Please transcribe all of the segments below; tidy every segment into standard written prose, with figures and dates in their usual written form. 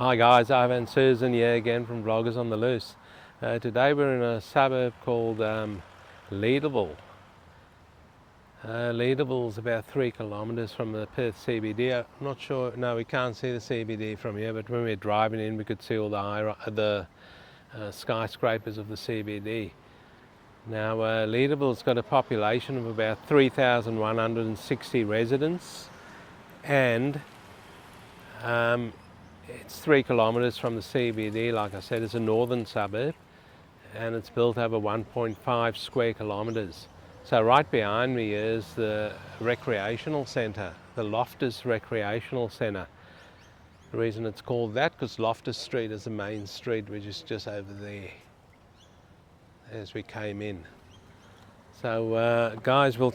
Hi guys, Ivan and Susan here again from Vloggers on the Loose. Today we're in a suburb called Leederville. Leederville is about 3 kilometres from the Perth CBD. I'm not sure, no, we can't see the CBD from here, but when we were driving in we could see all the skyscrapers of the CBD. Now Leederville's got a population of about 3,160 residents, and it's 3 kilometres from the CBD. Like I said, it's a northern suburb and it's built over 1.5 square kilometres. So right behind me is the recreational centre, the Loftus Recreational Centre. The reason it's called that, because Loftus Street is the main street, which is just over there as we came in. So guys, we'll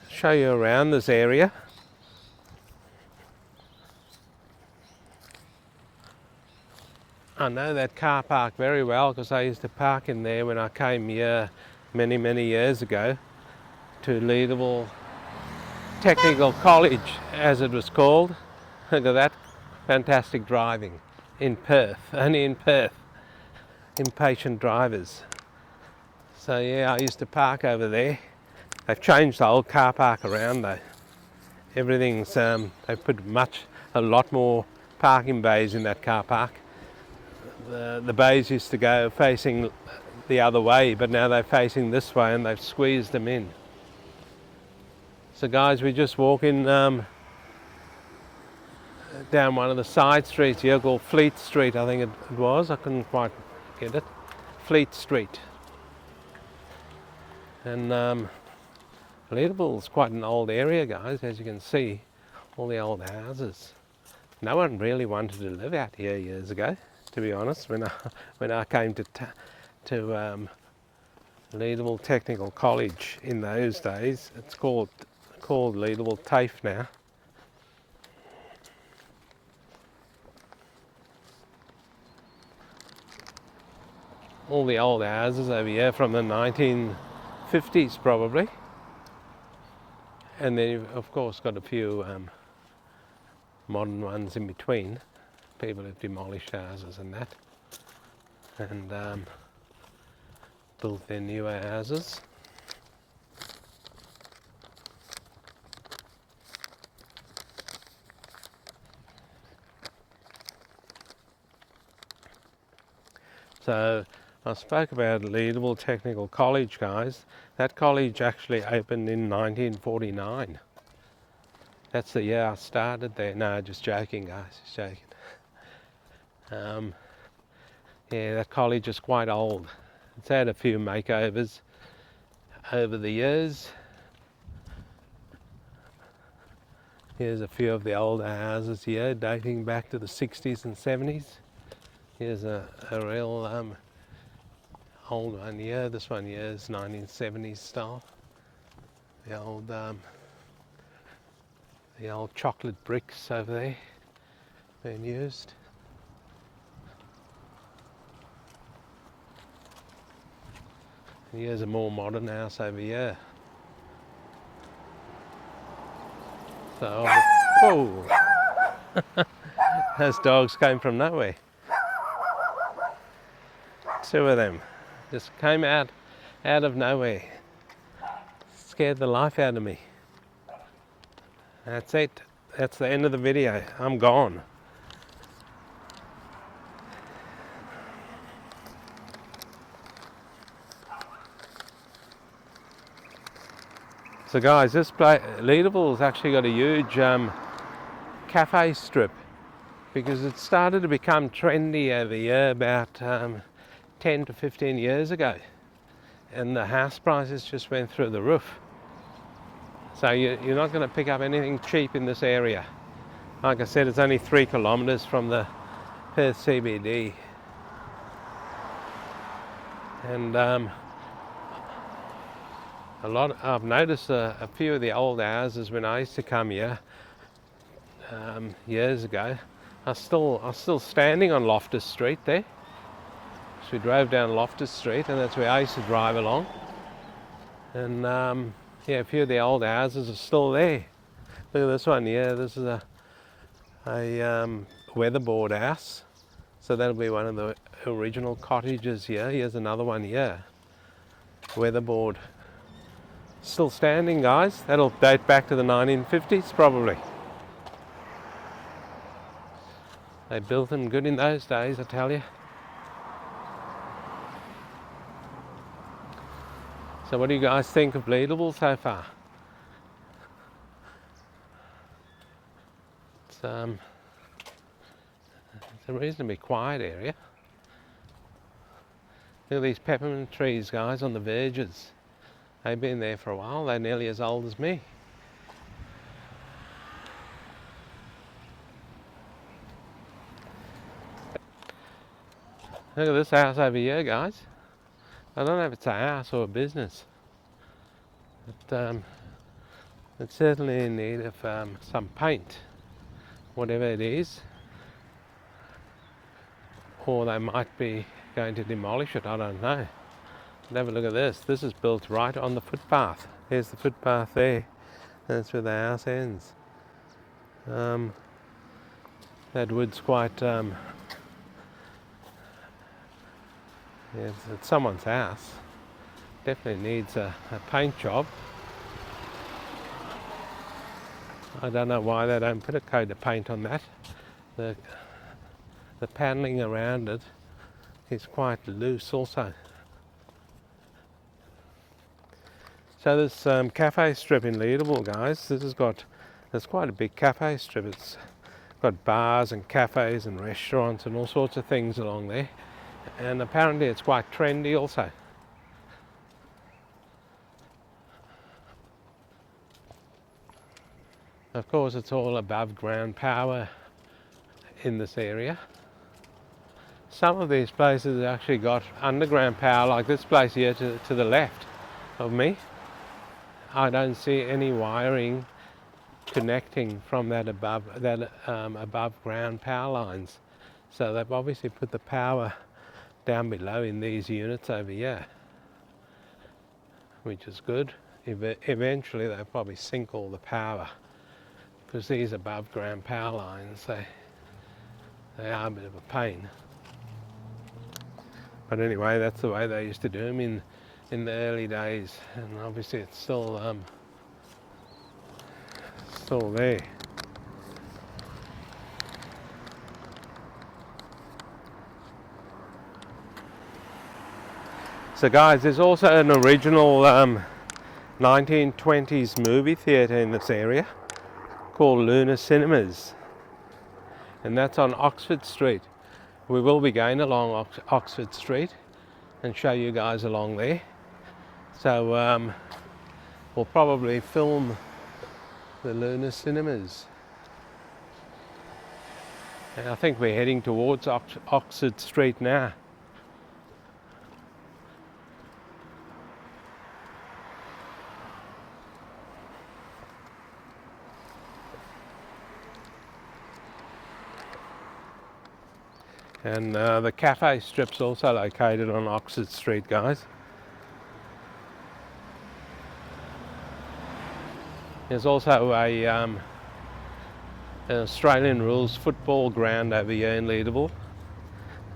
show you around this area. I know that car park very well because I used to park in there when I came here many years ago to Leederville Technical College, as it was called. Look at that, fantastic driving in Perth, only in Perth, impatient drivers. So yeah, I used to park over there. They've changed the whole car park around though. Everything's, they've put a lot more parking bays in that car park. The bays used to go facing the other way, but now they're facing this way and they've squeezed them in. So guys, we're just walking down one of the side streets here called Fleet Street, I think it was. I couldn't quite get it. Fleet Street. And Leederville is quite an old area, guys, as you can see. All the old houses. No one really wanted to live out here years ago, to be honest. When I came to Leederville Technical College in those days, it's called Leederville TAFE now. All the old houses over here from the 1950s probably, and then you've of course got a few modern ones in between. People have demolished houses and that, and built their newer houses. So I spoke about Leederville Technical College, guys. That college actually opened in 1949. That's the year I started there. No, just joking, guys, just joking. Yeah, that college is quite old. It's had a few makeovers over the years. Here's a few of the older houses here, dating back to the 60s and 70s. Here's a real old one here. This one here is 1970s style. The old chocolate bricks over there being used. And here's a more modern house over here. So, whoa! Those dogs came from nowhere. 2 of them just came out of nowhere. Scared the life out of me. That's it. That's the end of the video. I'm gone. So guys, this place, Leederville, has actually got a huge cafe strip, because it started to become trendy over here about 10 to 15 years ago, and the house prices just went through the roof. So you're not going to pick up anything cheap in this area. Like I said, it's only 3 kilometres from the Perth CBD, and I've noticed a few of the old houses when I used to come here years ago are still standing on Loftus Street there. So we drove down Loftus Street, and that's where I used to drive along. And yeah, a few of the old houses are still there. Look at this one here. This is a weatherboard house. So that'll be one of the original cottages here. Here's another one here. Weatherboard. Still standing, guys. That'll date back to the 1950s probably. They built them good in those days, I tell you. So what do you guys think of Leederville so far? It's a reasonably quiet area. Look at these peppermint trees, guys, on the verges. They've been there for a while. They're nearly as old as me. Look at this house over here, guys. I don't know if it's a house or a business. It's certainly in need of some paint, whatever it is. Or they might be going to demolish it, I don't know. But have a look at this. This is built right on the footpath. Here's the footpath there. That's where the house ends. That wood's quite... yeah, it's someone's house. Definitely needs a paint job. I don't know why they don't put a coat of paint on that. The panelling around it is quite loose also. So this cafe strip in Leederville, guys, there's quite a big cafe strip. It's got bars and cafes and restaurants and all sorts of things along there. And apparently it's quite trendy also. Of course, it's all above ground power in this area. Some of these places have actually got underground power, like this place here to the left of me. I don't see any wiring connecting from that above ground power lines. So they've obviously put the power down below in these units over here, which is good. Eventually they'll probably sink all the power, because these above ground power lines, they are a bit of a pain. But anyway, that's the way they used to do them in the early days, and obviously it's still there. So guys, there's also an original 1920s movie theatre in this area called Luna Cinemas, and that's on Oxford Street. We will be going along Oxford Street and show you guys along there. So we'll probably film the Luna Cinemas. And I think we're heading towards Oxford Street now. And the cafe strip's also located on Oxford Street, guys. There's also an Australian rules football ground over here in Leederville.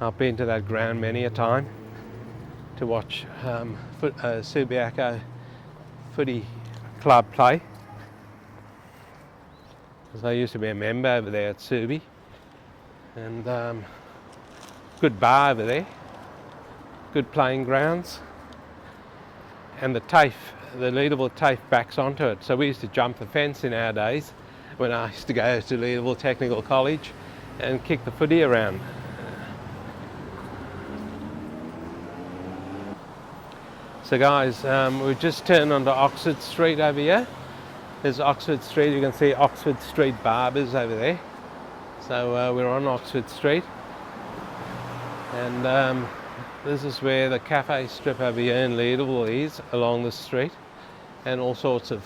I've been to that ground many a time to watch Subiaco footy club play. Because I used to be a member over there at Subi. And good bar over there, good playing grounds, and the TAFE, the Leederville TAFE backs onto it. So we used to jump the fence in our days when I used to go to Leederville Technical College and kick the footy around. So guys, we've just turned onto Oxford Street over here. There's Oxford Street, you can see Oxford Street Barbers over there. So we're on Oxford Street. And this is where the cafe strip over here in Leederville is, along the street, and all sorts of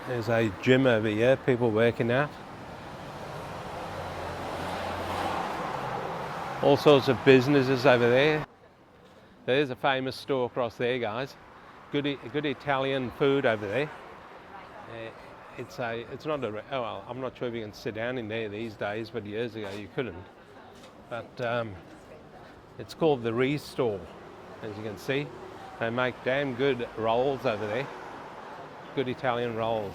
there's a gym over here, people working out, all sorts of businesses over there. There's a famous store across there, guys. Good Italian food over there. it's not a, oh well, I'm not sure if you can sit down in there these days, but years ago you couldn't. But it's called the Restore, as you can see. They make damn good rolls over there, good Italian rolls.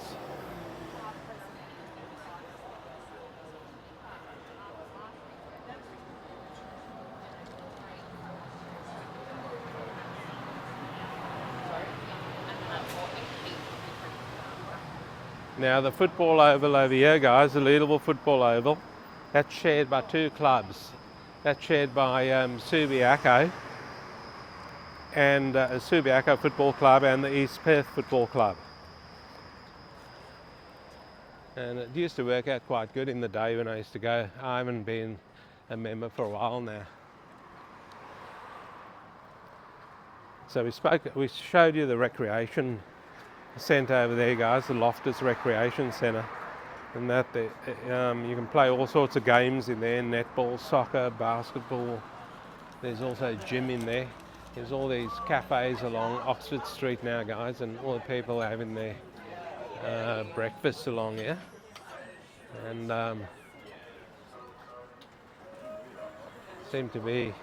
Now the football oval over here, guys, the Leederville Football Oval, that's shared by two clubs. That's shared by Subiaco and Subiaco Football Club and the East Perth Football Club. And it used to work out quite good in the day when I used to go. I haven't been a member for a while now. So we showed you the recreation centre over there, guys, the Loftus Recreation Centre. And that you can play all sorts of games in there, netball, soccer, basketball. There's also a gym in there. There's all these cafes along Oxford Street now, guys, and all the people are having their breakfast along here. And seem to be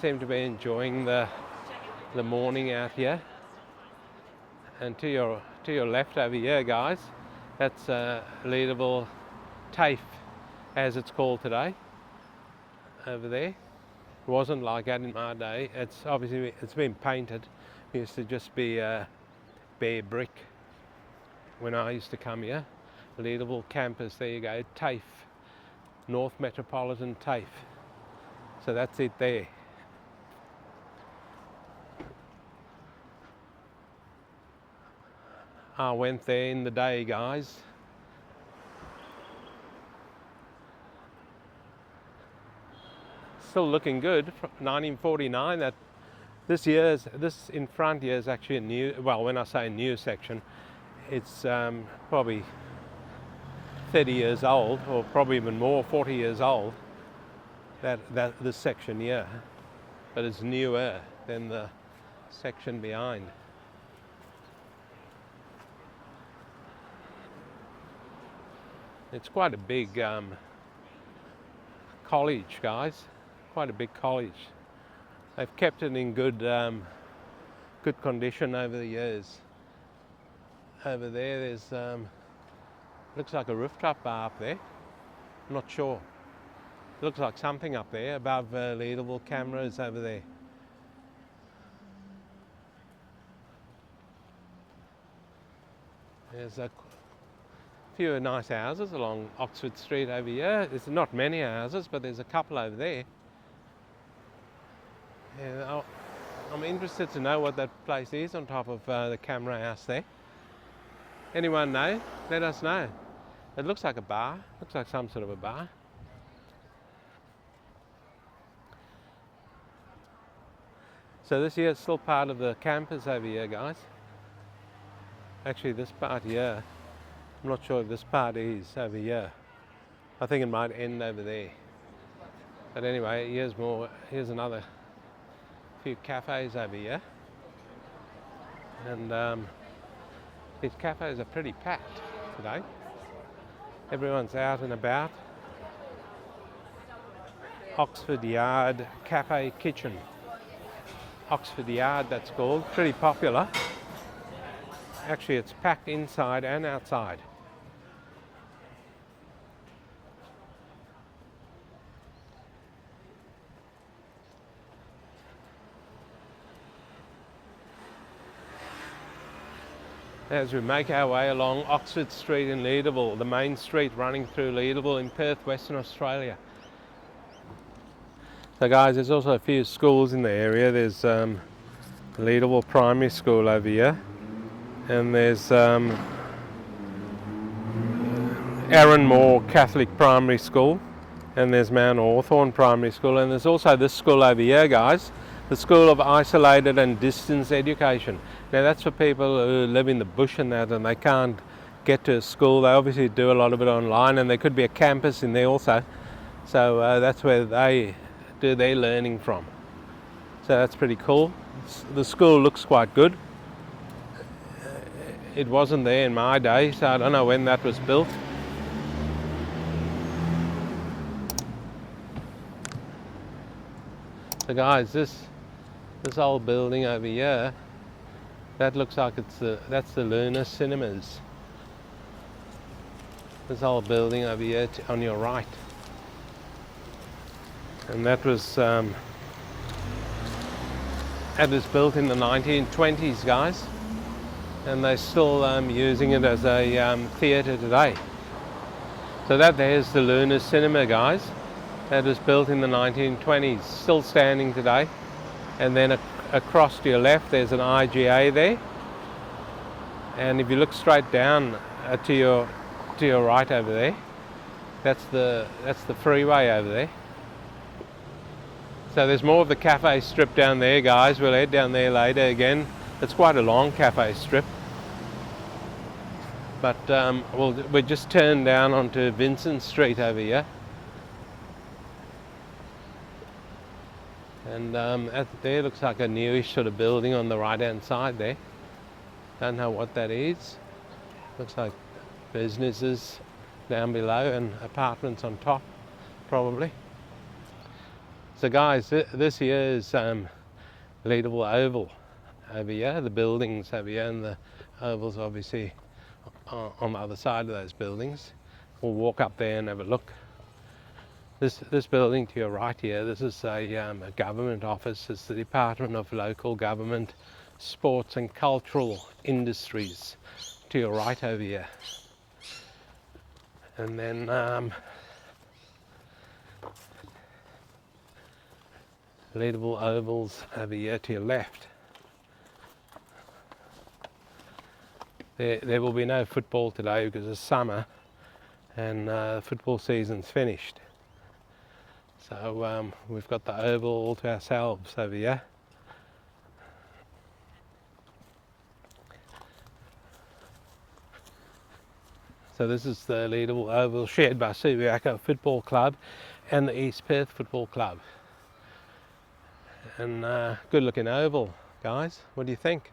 enjoying the morning out here. And to your left over here, guys, that's Leederville TAFE, as it's called today, over there. It wasn't like that in my day. It's obviously been painted. It used to just be bare brick when I used to come here. Leederville campus, there you go, TAFE, North Metropolitan TAFE. So that's it there. I went there in the day, guys. Still looking good. 1949. That this in front here is actually a new. Well, when I say new section, it's probably 30 years old, or probably even more, 40 years old. This section here, but it's newer than the section behind. It's quite a big college, guys. Quite a big college. They've kept it in good condition over the years. Over there, there's looks like a rooftop bar up there. I'm not sure. Looks like something up there above Leederville cameras over there. There's a few nice houses along Oxford Street over here. There's not many houses, but there's a couple over there. Yeah, I'm interested to know what that place is on top of the camera house there. Anyone know? Let us know. It looks like a bar. Looks like some sort of a bar. So this here is still part of the campus over here, guys. Actually, this part here, I'm not sure if this part is over here. I think it might end over there. But anyway, here's more. Here's another few cafes over here. And these cafes are pretty packed today. Everyone's out and about. Oxford Yard Cafe Kitchen. Oxford Yard, that's called. Pretty popular. Actually, it's packed inside and outside. As we make our way along Oxford Street in Leederville, the main street running through Leederville in Perth, Western Australia. So guys, there's also a few schools in the area. There's Leederville Primary School over here, and there's Aaron Moore Catholic Primary School, and there's Mount Hawthorn Primary School, and there's also this school over here, guys, the School of Isolated and Distance Education. Now that's for people who live in the bush and that, and they can't get to a school. They obviously do a lot of it online, and there could be a campus in there also. So that's where they do their learning from. So that's pretty cool. The school looks quite good. it wasn't there in my day, so I don't know when that was built. So guys, this old building over here, that looks like that's the Lunar Cinemas. This old building over here on your right. And that was built in the 1920s, guys. And they're still using it as a theatre today. So there's the Lunar Cinema, guys. That was built in the 1920s, still standing today. And then across to your left, there's an IGA there. And if you look straight down to your right over there, that's the freeway over there. So there's more of the cafe strip down there, guys. We'll head down there later again. It's quite a long cafe strip. But we just turned down onto Vincent Street over here. And there looks like a newish sort of building on the right hand side there. Don't know what that is. Looks like businesses down below and apartments on top, probably. So guys, this here is Leederville Oval over here, the buildings over here, and the oval's obviously on the other side of those buildings. We'll walk up there and have a look. This building to your right here, this is a government office. It's the Department of Local Government, Sports and Cultural Industries to your right over here. And then Leederville Oval's over here to your left. There will be no football today because it's summer and the football season's finished. So we've got the Oval all to ourselves over here. So this is the Leederville Oval shared by Suburb Football Club and the East Perth Football Club. And good looking oval, guys. What do you think?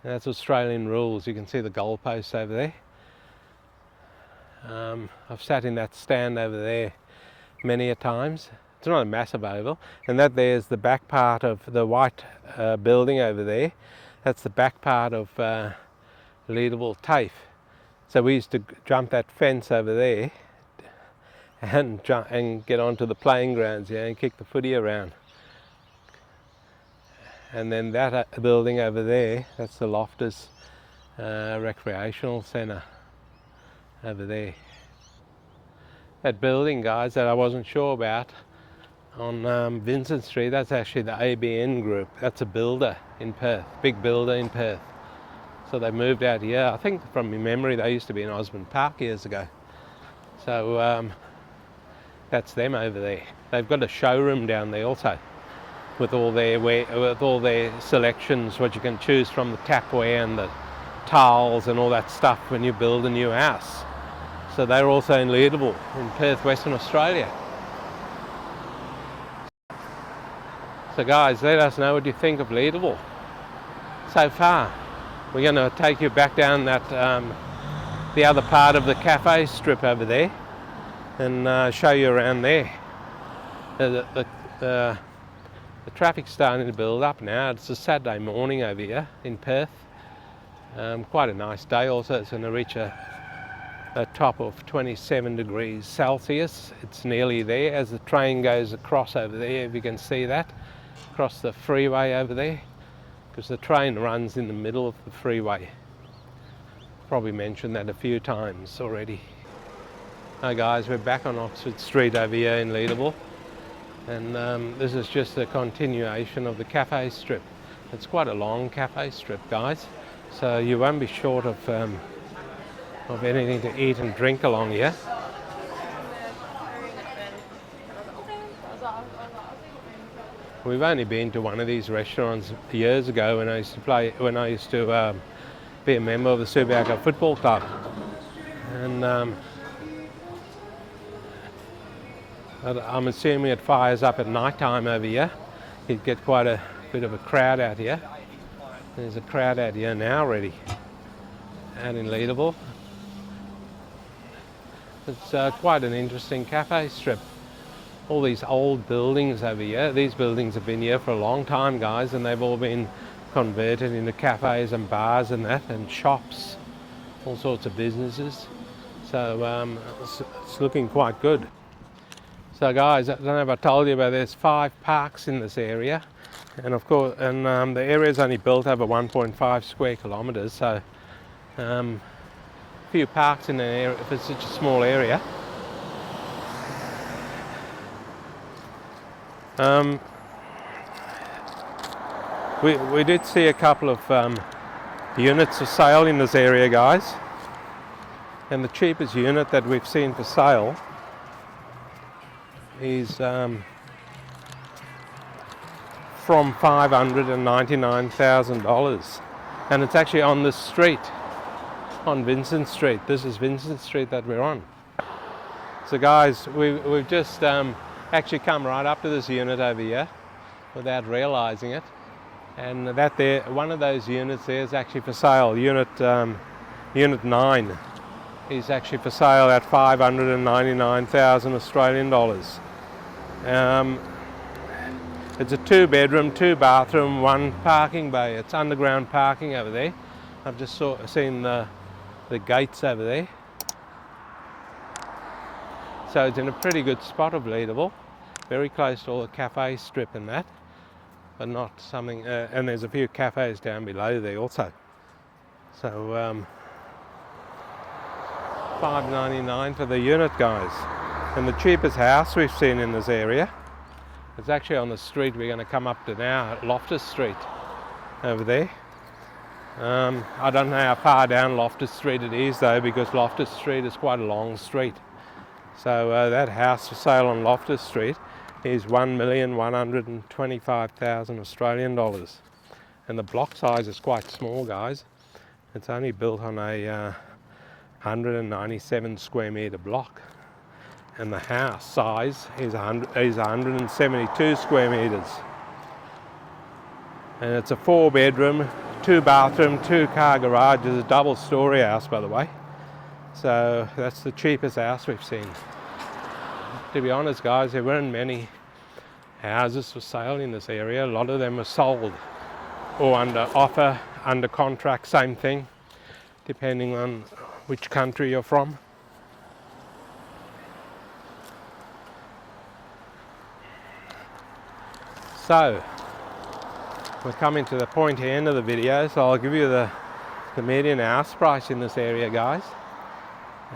That's Australian rules. You can see the goalposts over there. I've sat in that stand over there many a times. It's not a massive oval. And that there's the back part of the white building over there. That's the back part of Leederville TAFE. So we used to jump that fence over there and get onto the playing grounds, and kick the footy around. And then that building over there, that's the Loftus Recreational Centre over there. That building, guys, that I wasn't sure about on Vincent Street, that's actually the ABN Group. That's a builder in Perth, big builder in Perth. So they moved out here. I think from my memory they used to be in Osborne Park years ago. So that's them over there. They've got a showroom down there also, with all their selections, what you can choose from, the tapware and the tiles and all that stuff when you build a new house. So they're also in Leederville, in Perth, Western Australia. So guys, let us know what you think of Leederville so far. We're going to take you back down that the other part of the cafe strip over there and show you around there. The traffic's starting to build up now. It's a Saturday morning over here in Perth. Quite a nice day also. It's going to reach a top of 27 degrees Celsius. It's nearly there as the train goes across over there, if you can see that, across the freeway over there, because the train runs in the middle of the freeway. Probably mentioned that a few times already. Hi guys, we're back on Oxford Street over here in Leederville. And this is just a continuation of the cafe strip. It's quite a long cafe strip, guys, so you won't be short of anything to eat and drink along here. We've only been to one of these restaurants years ago when I used to be a member of the Suburb Football Club, and I'm assuming it fires up at night time over here. You'd get quite a bit of a crowd out here. There's a crowd out here now already. and in Leederville. It's quite an interesting cafe strip. All these old buildings over here. These buildings have been here for a long time, guys, and they've all been converted into cafes and bars and that, and shops, all sorts of businesses. So it's looking quite good. So guys, I don't know if I told you, but there's 5 parks in this area, and of course, and the area is only built over 1.5 square kilometres. So a few parks in the area for such a small area. We did see a couple of units for sale in this area, guys, and the cheapest unit that we've seen for sale is from $599,000, and it's actually on this street, on Vincent Street. This is Vincent Street that we're on. So guys, we've just actually come right up to this unit over here without realizing it, and that there, one of those units there is actually for sale. Unit 9 is actually for sale at 599,000 Australian dollars. It's a 2-bedroom, 2-bathroom, 1 parking bay. It's underground parking over there. I've just seen the gates over there. So it's in a pretty good spot of Leederville, very close to all the cafe strip and that, but not something, and there's a few cafes down below there also. So $599 for the unit, guys. And the cheapest house we've seen in this area, it's actually on the street we're going to come up to now, Loftus Street over there. I don't know how far down Loftus Street it is though, because Loftus Street is quite a long street. So that house for sale on Loftus Street is $1,125,000 Australian dollars. And the block size is quite small, guys. It's only built on a 197 square metre block. And the house size is 172 square metres. And it's a 4-bedroom, 2-bathroom, 2-car garage. It's a double-storey house, by the way. So that's the cheapest house we've seen. To be honest, guys, there weren't many houses for sale in this area. A lot of them were sold or under offer, under contract, same thing, depending on which country you're from. So we're coming to the pointy end of the video, so I'll give you the median house price in this area, guys.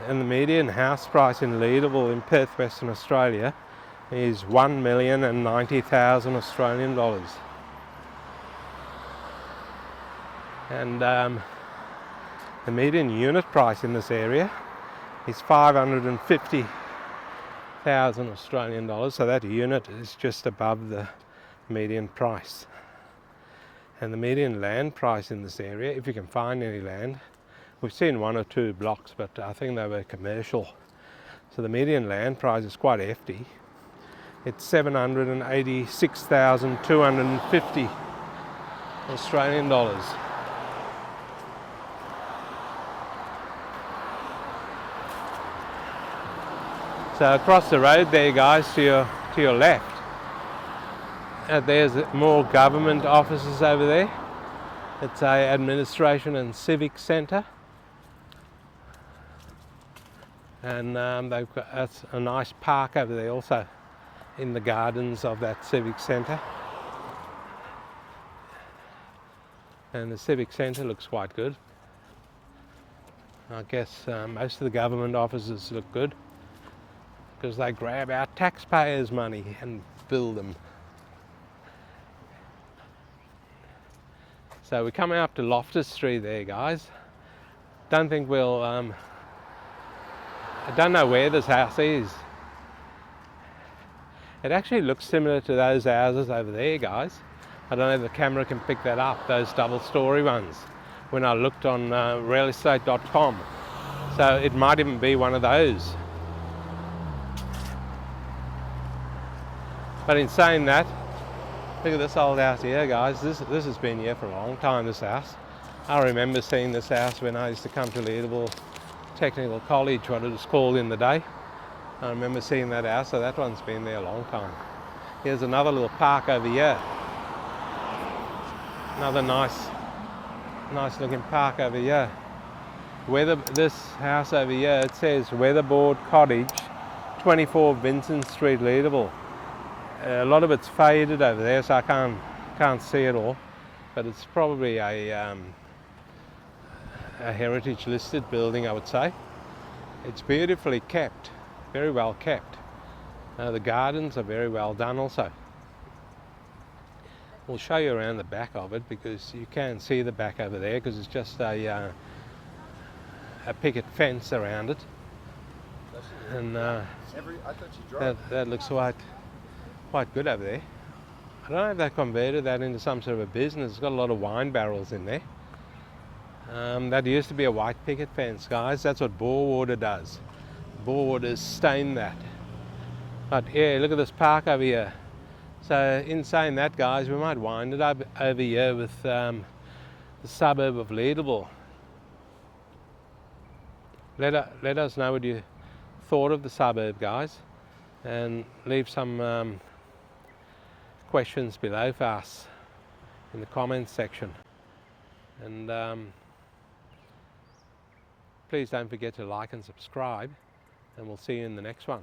And the median house price in Leederville in Perth, Western Australia is $1,090,000 Australian dollars. And the median unit price in this area is $550,000 Australian dollars. So that unit is just above the median price. And the median land price in this area, if you can find any land, we've seen 1 or 2 blocks, but I think they were commercial. So the median land price is quite hefty. It's $786,250 Australian dollars. So across the road there, guys, to your left, there's more government offices over there. It's a administration and civic centre, and they've got that's a nice park over there also in the gardens of that civic centre. And the civic centre looks quite good. I guess most of the government offices look good because they grab our taxpayers' money and build them. So we're coming up to Loftus Street there, guys. Don't think we'll, I don't know where this house is. It actually looks similar to those houses over there, guys. I don't know if the camera can pick that up, those double-storey ones, when I looked on realestate.com. So it might even be one of those. But in saying that, look at this old house here, guys. This has been here for a long time, this house. I remember seeing this house when I used to come to Leederville Technical College, what it was called in the day. I remember seeing that house, so that one's been there a long time. Here's another little park over here. Another nice looking park over here. This house over here, it says Weatherboard Cottage, 24 Vincent Street, Leederville. A lot of it's faded over there, so I can't see it all, but it's probably a heritage listed building, I would say. It's beautifully kept, very well kept. The gardens are very well done also. We'll show you around the back of it because you can see the back over there because it's just a picket fence around it. And that looks quite good over there. I don't know if they converted that into some sort of a business. It's got a lot of wine barrels in there. That used to be a white picket fence, guys. That's what bore water does. Bore waters stain that. But yeah, look at this park over here. So in saying that, guys, we might wind it up over here with the suburb of Leederville. Let us know what you thought of the suburb, guys, and leave some questions below for us in the comments section. And please don't forget to like and subscribe, and we'll see you in the next one.